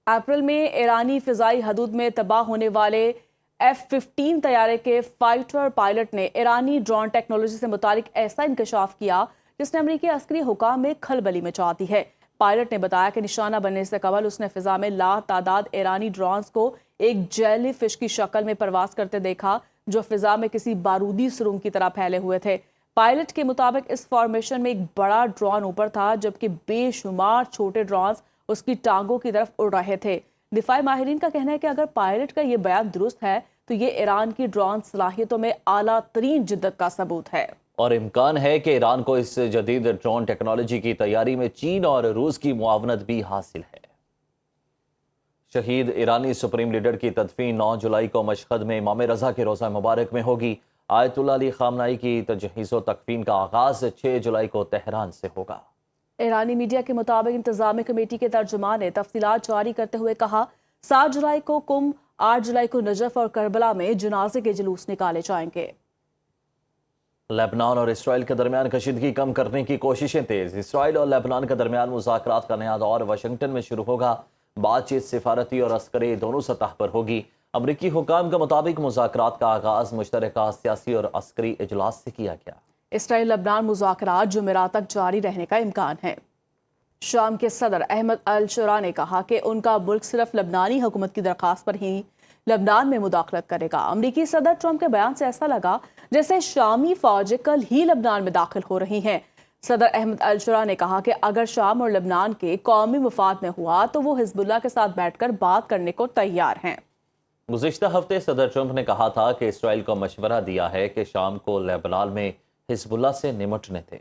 April میں ایرانی فضائی حدود میں تباہ ہونے والے F-15 طیارے کے فائٹر پائلٹ نے ایرانی ڈرون ٹیکنالوجی سے متعلق ایسا انکشاف کیا جس نے امریکی عسکری حکام میں کھلبلی مچا دی ہے۔ پائلٹ نے بتایا کہ نشانہ بننے سے قبل اس نے فضا میں لاتعداد ایرانی ڈرونز کو ایک جیلی فش کی شکل میں پرواز کرتے دیکھا جو فضا میں کسی بارودی سرنگ کی طرح پھیلے ہوئے تھے۔ پائلٹ کے مطابق اس فارمیشن میں ایک بڑا ڈرون اوپر تھا جبکہ بے شمار چھوٹے ڈرونز اس کی ٹانگوں کی طرف اڑ رہے تھے۔ دفاعی ماہرین کا کہنا ہے کہ اگر پائلٹ کا یہ بیان درست ہے تو یہ ایران کی ڈرون صلاحیتوں میں اعلیٰ ترین جدت کا ثبوت ہے۔ اور امکان ہے کہ ایران کو اس جدید ڈرون ٹیکنالوجی کی تیاری میں چین اور روس کی معاونت بھی حاصل ہے۔ شہید ایرانی سپریم لیڈر کی تدفین 9 جولائی کو مشہد میں امام رضا کے روضہ مبارک میں ہوگی۔ آیت اللہ علی خامنہئی کی تجہیز و تکفین کا آغاز 6 جولائی کو تہران سے ہوگا۔ ایرانی میڈیا کے مطابق انتظامی کمیٹی کے ترجمان نے تفصیلات جاری کرتے ہوئے کہا 7 جولائی کو قم، 8 جولائی کو نجف اور کربلا میں جنازے کے جلوس نکالے جائیں گے۔ لبنان اور اسرائیل کے درمیان کشیدگی کم کرنے کی کوششیں تیز۔ اسرائیل اور لبنان کے درمیان مذاکرات کا نیا دور واشنگٹن میں شروع ہوگا۔ بات چیت سفارتی اور عسکری دونوں سطح پر ہوگی۔ امریکی حکام کے مطابق مذاکرات کا آغاز مشترکہ سیاسی اور عسکری اجلاس سے کیا گیا۔ اسرائیل لبنان مذاکرات جمعرات تک جاری رہنے کا امکان ہے۔ شام کے صدر احمد الشورا نے کہا کہ ان کا ملک صرف لبنانی حکومت کی درخواست پر ہی لبنان میں مداخلت کرے گا۔ امریکی صدر ٹرمپ کے بیان سے ایسا لگا جیسے شامی فوجیں کل ہی لبنان میں داخل ہو رہی ہیں۔ صدر احمد الشورا نے کہا کہ اگر شام اور لبنان کے قومی مفاد میں ہوا تو وہ حزب اللہ کے ساتھ بیٹھ کر بات کرنے کو تیار ہیں۔ گزشتہ ہفتے صدر ٹرمپ نے کہا تھا کہ اسرائیل کو مشورہ دیا ہے کہ شام کو لبنان میں حزب اللہ سے نمٹنے تھے۔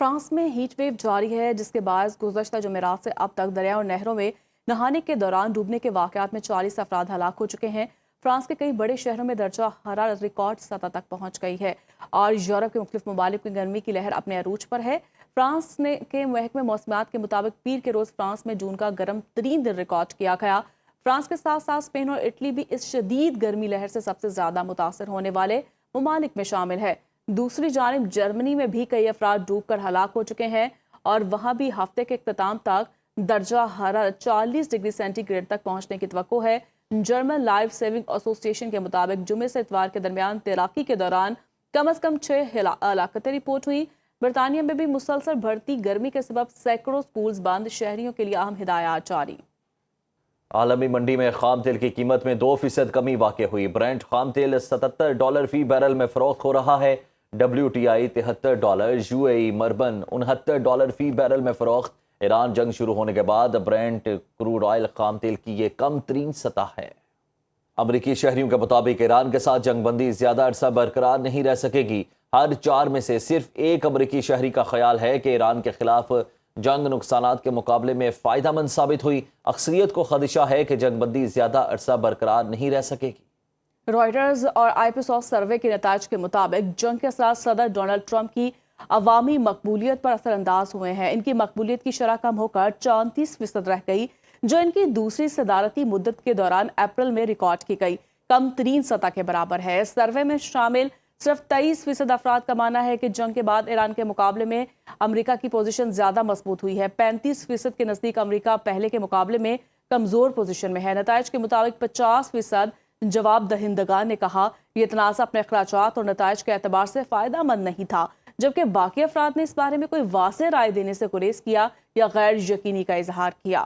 فرانس میں ہیٹ ویو جاری ہے جس کے باعث گزشتہ جمعرات سے اب تک دریاؤں اور نہروں میں نہانے کے دوران ڈوبنے کے واقعات میں 40 افراد ہلاک ہو چکے ہیں۔ فرانس کے کئی بڑے شہروں میں درجہ حرارت ریکارڈ سطح تک پہنچ گئی ہے اور یورپ کے مختلف ممالک میں گرمی کی لہر اپنے عروج پر ہے۔ فرانس کے محکمہ موسمیات کے مطابق پیر کے روز فرانس میں جون کا گرم ترین دن ریکارڈ کیا گیا۔ فرانس کے ساتھ ساتھ اسپین اور اٹلی بھی اس شدید گرمی لہر سے سب سے زیادہ متاثر ہونے والے ممالک میں شامل ہے۔ دوسری جانب جرمنی میں بھی کئی افراد ڈوب کر ہلاک ہو چکے ہیں اور وہاں بھی ہفتے کے اختتام تک درجہ حرارت 40 ڈگری سینٹی گریڈ تک پہنچنے کی توقع ہے۔ جرمن لائف سیونگ ایسوسی ایشن کے مطابق جمعے سے اتوار کے درمیان تیراکی کے دوران کم از کم 6 ہلاکتیں رپورٹ ہوئی۔ برطانیہ میں بھی مسلسل بڑھتی گرمی کے سبب سینکڑوں سکولز بند، شہریوں کے لیے اہم ہدایات جاری۔ عالمی منڈی میں خام تیل کی قیمت میں 2% کمی واقع ہوئی۔ برینٹ خام تیل $77 فی بیرل میں فروخت ہو رہا ہے۔ WTI $73، UAE مربن $69 فی بیرل میں فروخت۔ ایران جنگ شروع ہونے کے بعد برینٹ کروڈ آئل خام تیل کی یہ کم ترین سطح ہے۔ امریکی شہریوں کے مطابق ایران کے ساتھ جنگ بندی زیادہ عرصہ برقرار نہیں رہ سکے گی۔ ہر 4 میں سے صرف 1 امریکی شہری کا خیال ہے کہ ایران کے خلاف جنگ نقصانات کے مقابلے میں فائدہ مند ثابت ہوئی۔ اکثریت کو خدشہ ہے کہ جنگ بندی زیادہ عرصہ برقرار نہیں رہ سکے گی۔ رائٹرز اور آئیپسوس سروے کے نتائج کے مطابق جنگ کے اثرات صدر ڈونلڈ ٹرمپ کی عوامی مقبولیت پر اثر انداز ہوئے ہیں۔ ان کی مقبولیت کی شرح کم ہو کر 34% رہ گئی جو ان کی دوسری صدارتی مدت کے دوران اپریل میں ریکارڈ کی گئی کم ترین سطح کے برابر ہے۔ اس سروے میں شامل صرف 23% افراد کا ماننا ہے کہ جنگ کے بعد ایران کے مقابلے میں امریکہ کی پوزیشن زیادہ مضبوط ہوئی ہے۔ 35% کے نزدیک امریکہ پہلے کے مقابلے میں کمزور پوزیشن میں ہے۔ نتائج کے مطابق 50% جواب دہندگان نے کہا یہ تنازع اپنے اخراجات اور نتائج کے اعتبار سے فائدہ مند نہیں تھا، جبکہ باقی افراد نے اس بارے میں کوئی واضح رائے دینے سے گریز کیا یا غیر یقینی کا اظہار کیا۔